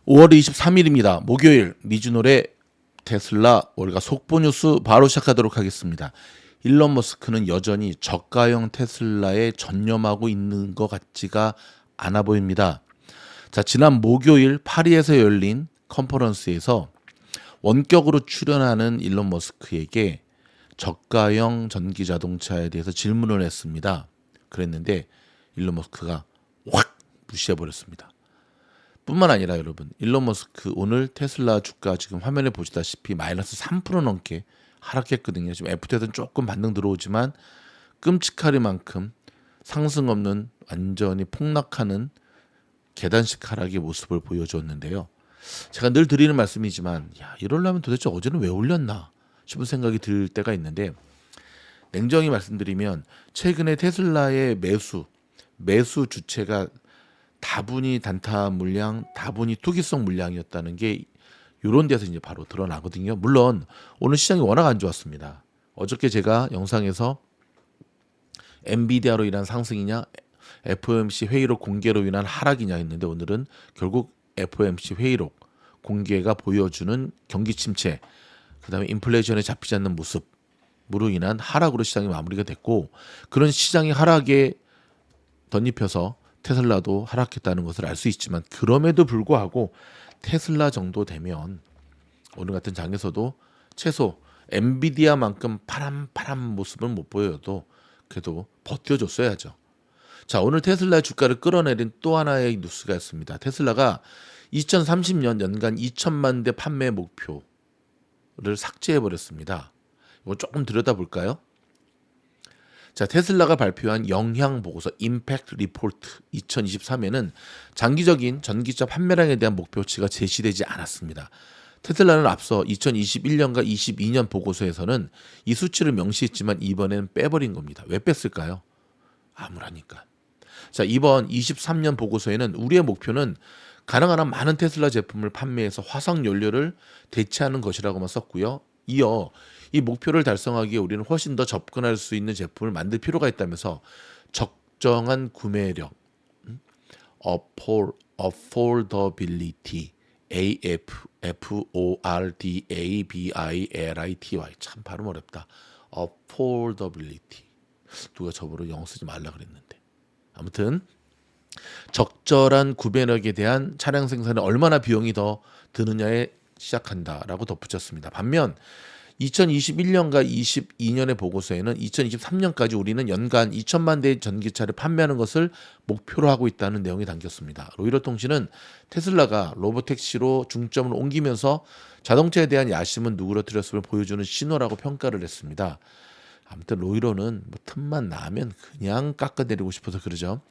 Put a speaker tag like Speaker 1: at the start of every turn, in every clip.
Speaker 1: 5월 23일입니다. 목요일 미주노래 테슬라 월가 속보 뉴스 바로 시작하도록 하겠습니다. 일론 머스크는 여전히 저가형 테슬라에 전념하고 있는 것 같지가 않아 보입니다. 자, 지난 목요일 파리에서 열린 컨퍼런스에서 원격으로 출연하는 일론 머스크에게 저가형 전기 자동차에 대해서 질문을 했습니다. 그랬는데 일론 머스크가 확 무시해버렸습니다. 뿐만 아니라 여러분, 일론 머스크 오늘 테슬라 주가 지금 화면에 보시다시피 마이너스 3% 넘게 하락했거든요. 지금 FTS는 조금 반등 들어오지만 끔찍하리만큼 상승 없는 완전히 폭락하는 계단식 하락의 모습을 보여줬는데요. 제가 늘 드리는 말씀이지만 이러려면 도대체 어제는 왜 올렸나 싶은 생각이 들 때가 있는데, 냉정히 말씀드리면 최근에 테슬라의 매수 주체가 다분히 단타 물량, 다분히 투기성 물량이었다는 게 이런 데서 이제 바로 드러나거든요. 물론 오늘 시장이 워낙 안 좋았습니다. 어저께 제가 영상에서 엔비디아로 인한 상승이냐, FOMC 회의록 공개로 인한 하락이냐 했는데, 오늘은 결국 FOMC 회의록 공개가 보여주는 경기 침체, 그다음에 인플레이션에 잡히지 않는 모습으로 인한 하락으로 시장이 마무리가 됐고, 그런 시장의 하락에 덧입혀서 테슬라도 하락했다는 것을 알 수 있지만, 그럼에도 불구하고 테슬라 정도 되면 오늘 같은 장에서도 최소 엔비디아만큼 파란 모습은 못 보여도 그래도 버텨줬어야죠. 자, 오늘 테슬라 주가를 끌어내린 또 하나의 뉴스가 있습니다. 테슬라가 2030년 연간 2천만 대 판매 목표를 삭제해버렸습니다. 이거 조금 들여다볼까요? 자, 테슬라가 발표한 영향 보고서 임팩트 리포트 2023에는 장기적인 전기차 판매량에 대한 목표치가 제시되지 않았습니다. 테슬라는 앞서 2021년과 22년 보고서에서는 이 수치를 명시했지만 이번엔 빼버린 겁니다. 왜 뺐을까요? 암울하니까. 자, 이번 23년 보고서에는 우리의 목표는 가능한 한 많은 테슬라 제품을 판매해서 화석 연료를 대체하는 것이라고만 썼고요. 이어 이 목표를 달성하기에 우리는 훨씬 더 접근할 수 있는 제품을 만들 필요가 있다면서 적정한 구매력, affordability, affordability, 참 발음 어렵다. affordability. 누가 저보고 영어 쓰지 말라 그랬는데. 아무튼 적절한 구매력에 대한 차량 생산에 얼마나 비용이 더 드느냐에 시작한다라고 덧붙였습니다. 반면 2021년과 22년의 보고서에는 2023년까지 우리는 연간 2천만 대의 전기차를 판매하는 것을 목표로 하고 있다는 내용이 담겼습니다. 로이터통신은 테슬라가 로보택시로 중점을 옮기면서 자동차에 대한 야심은 누그러뜨렸음을 보여주는 신호라고 평가를 했습니다. 아무튼 로이터는 틈만 나면 그냥 깎아내리고 싶어서 그러죠.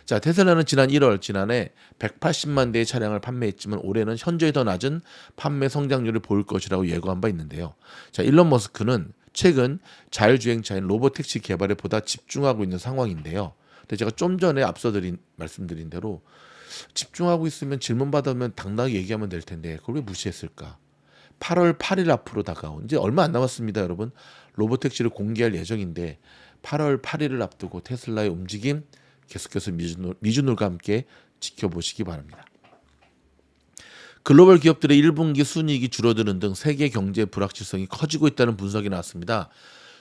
Speaker 1: 자, 테슬라는 지난해 180만 대의 차량을 판매했지만 올해는 현저히 더 낮은 판매 성장률을 보일 것이라고 예고한 바 있는데요. 자, 일론 머스크는 최근 자율주행차인 로보택시 개발에 보다 집중하고 있는 상황인데요. 근데 제가 좀 전에 말씀드린 대로 집중하고 있으면 질문 받으면 당당하게 얘기하면 될 텐데 그걸 왜 무시했을까? 8월 8일 앞으로 다가온, 이제 얼마 안 남았습니다, 여러분. 로보택시를 공개할 예정인데 8월 8일을 앞두고 테슬라의 움직임 계속해서 미주놀과 함께 지켜보시기 바랍니다. 글로벌 기업들의 1분기 순이익이 줄어드는 등 세계 경제 불확실성이 커지고 있다는 분석이 나왔습니다.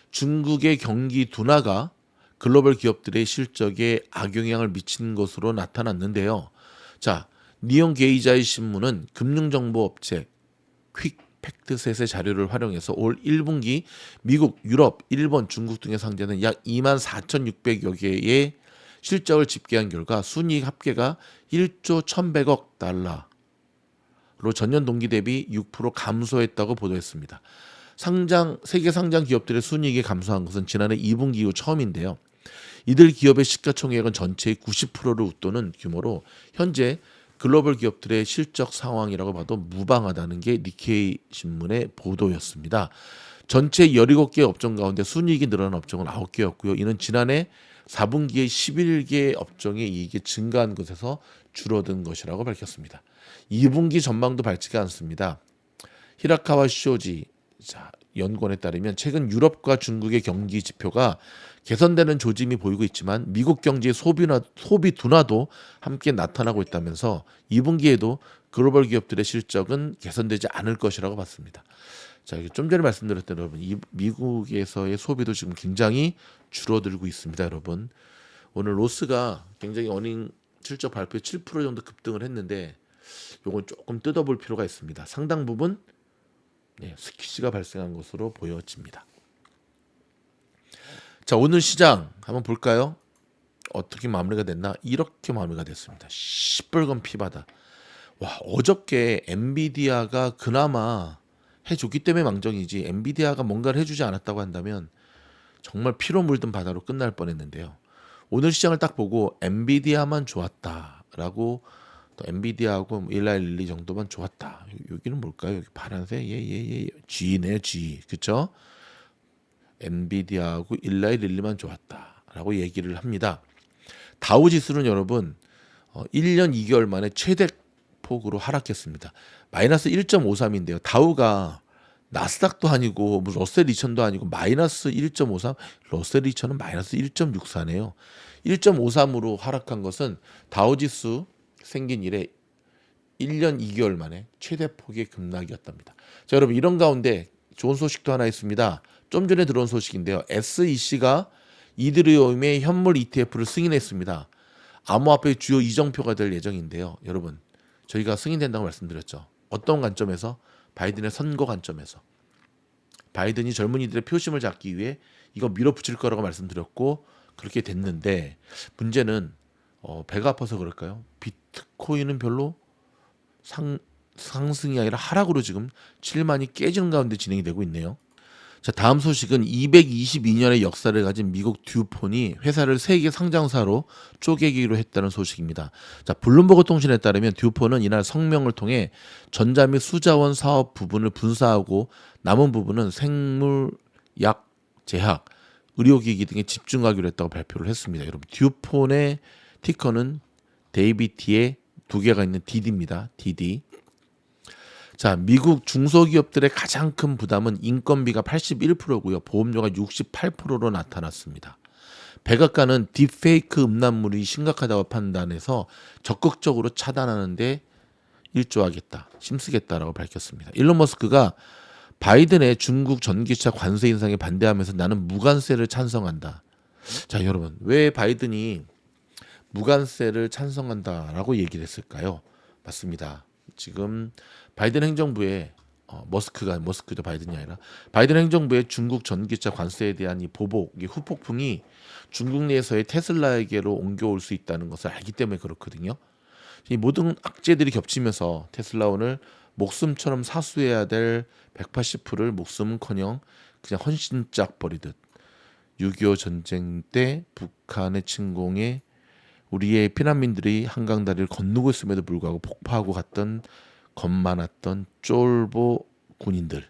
Speaker 1: 중국의 경기 둔화가 글로벌 기업들의 실적에 악영향을 미친 것으로 나타났는데요. 자, 니온 게이자이 신문은 금융정보업체 퀵팩트셋의 자료를 활용해서 올 1분기 미국, 유럽, 일본, 중국 등에 상대하는 약 24,600여 개의 실적을 집계한 결과 순이익 합계가 1조 1,100억 달러로 전년 동기 대비 6% 감소했다고 보도했습니다. 세계 상장 기업들의 순이익이 감소한 것은 지난해 2분기 이후 처음인데요. 이들 기업의 시가총액은 전체의 90%를 웃도는 규모로 현재 글로벌 기업들의 실적 상황이라고 봐도 무방하다는 게 니케이 신문의 보도였습니다. 전체 17개 업종 가운데 순이익이 늘어난 업종은 9개였고요. 이는 지난해 4분기에 11개 업종의 이익이 증가한 것에서 줄어든 것이라고 밝혔습니다. 2분기 전망도 밝지가 않습니다. 히라카와 쇼지 연구원에 따르면 최근 유럽과 중국의 경기 지표가 개선되는 조짐이 보이고 있지만 미국 경제의 소비 둔화도 함께 나타나고 있다면서 2분기에도 글로벌 기업들의 실적은 개선되지 않을 것이라고 봤습니다. 자, 좀 전에 말씀드렸던 여러분, 이 미국에서의 소비도 지금 굉장히 줄어들고 있습니다, 여러분. 오늘 로스가 굉장히 어닝 실적 발표에 7% 정도 급등을 했는데 요건 조금 뜯어볼 필요가 있습니다. 상당 부분 스퀴즈가 발생한 것으로 보여집니다. 자, 오늘 시장 한번 볼까요? 어떻게 마무리가 됐나? 이렇게 마무리가 됐습니다. 시뻘건 피바다. 와, 어저께 엔비디아가 그나마 해줬기 때문에 망정이지, 엔비디아가 뭔가를 해주지 않았다고 한다면 정말 피로 물든 바다로 끝날 뻔했는데요. 오늘 시장을 딱 보고 엔비디아만 좋았다라고, 또 엔비디아하고 일라일리 정도만 좋았다. 여기는 뭘까요? 여기 파란색 G네요, G. 그렇죠? 엔비디아하고 일라일리만 좋았다라고 얘기를 합니다. 다우 지수는 여러분 1년 2개월 만에 최대 폭으로 하락했습니다. 마이너스 1.53인데요. 다우가 나스닥도 아니고 뭐 러셀 2000도 아니고 마이너스 1.53, 러셀 2000은 마이너스 1.64네요. 1.53으로 하락한 것은 다우지수 생긴 이래 1년 2개월 만에 최대 폭의 급락이었답니다. 자, 여러분, 이런 가운데 좋은 소식도 하나 있습니다. 좀 전에 들어온 소식인데요. SEC가 이더리움의 현물 ETF를 승인했습니다. 암호화폐의 주요 이정표가 될 예정인데요. 여러분, 저희가 승인된다고 말씀드렸죠. 어떤 관점에서? 바이든의 선거 관점에서. 바이든이 젊은이들의 표심을 잡기 위해 이거 밀어붙일 거라고 말씀드렸고 그렇게 됐는데, 문제는 배가 아파서 그럴까요? 비트코인은 별로 상승이 아니라 하락으로 지금 7만이 깨지는 가운데 진행이 되고 있네요. 자, 다음 소식은 222년의 역사를 가진 미국 듀폰이 회사를 세계 상장사로 쪼개기로 했다는 소식입니다. 자, 블룸버그 통신에 따르면 듀폰은 이날 성명을 통해 전자 및 수자원 사업 부분을 분사하고 남은 부분은 생물, 약, 제약, 의료기기 등에 집중하기로 했다고 발표를 했습니다. 여러분, 듀폰의 티커는 데이비티에 두 개가 있는 DD입니다. DD. 자, 미국 중소기업들의 가장 큰 부담은 인건비가 81%고요. 보험료가 68%로 나타났습니다. 백악관은 딥페이크 음란물이 심각하다고 판단해서 적극적으로 차단하는 데 일조하겠다, 힘쓰겠다라고 밝혔습니다. 일론 머스크가 바이든의 중국 전기차 관세 인상에 반대하면서 나는 무관세를 찬성한다. 자, 여러분, 왜 바이든이 무관세를 찬성한다라고 얘기를 했을까요? 맞습니다. 지금 바이든 행정부의 머스크죠, 바이든이 아니라 바이든 행정부의 중국 전기차 관세에 대한 이 보복, 이 후폭풍이 중국 내에서의 테슬라에게로 옮겨올 수 있다는 것을 알기 때문에 그렇거든요. 이 모든 악재들이 겹치면서 테슬라 오늘 목숨처럼 사수해야 될 180%를 목숨은커녕 그냥 헌신짝 버리듯 6.25 전쟁 때 북한의 침공에 우리의 피난민들이 한강다리를 건너고 있음에도 불구하고 폭파하고 갔던 겁 많았던 쫄보 군인들,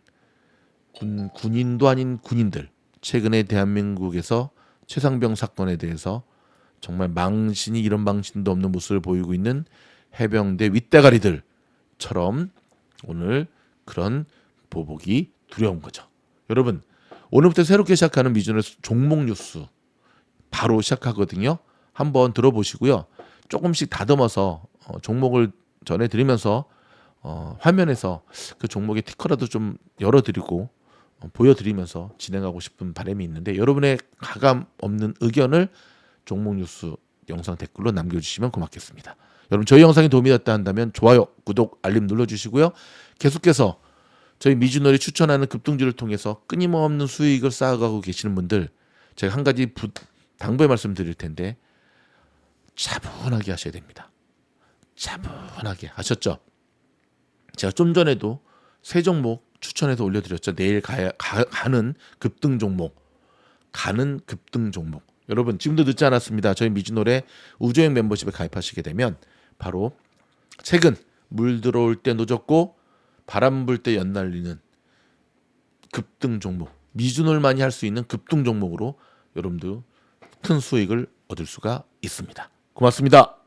Speaker 1: 군인도 아닌 군인들, 최근에 대한민국에서 최상병 사건에 대해서 정말 망신이 이런 망신도 없는 모습을 보이고 있는 해병대 윗대가리들처럼 오늘 그런 보복이 두려운 거죠. 여러분, 오늘부터 새롭게 시작하는 미준의 종목 뉴스 바로 시작하거든요. 한번 들어보시고요. 조금씩 다듬어서 종목을 전해드리면서 화면에서 그 종목의 티커라도 좀 열어드리고 보여드리면서 진행하고 싶은 바람이 있는데, 여러분의 가감 없는 의견을 종목 뉴스 영상 댓글로 남겨주시면 고맙겠습니다. 여러분, 저희 영상이 도움이 됐다 한다면 좋아요, 구독, 알림 눌러주시고요. 계속해서 저희 미주놀이 추천하는 급등주를 통해서 끊임없는 수익을 쌓아가고 계시는 분들, 제가 한 가지 당부의 말씀 드릴 텐데 차분하게 하셔야 됩니다. 차분하게. 아셨죠? 제가 좀 전에도 세 종목 추천해서 올려드렸죠. 내일 가는 급등 종목. 여러분, 지금도 늦지 않았습니다. 저희 미주노래 우주여행 멤버십에 가입하시게 되면 바로 최근 물 들어올 때 노졌고 바람 불 때 연날리는 급등 종목, 미주놀만이 할 수 있는 급등 종목으로 여러분도 큰 수익을 얻을 수가 있습니다. 고맙습니다.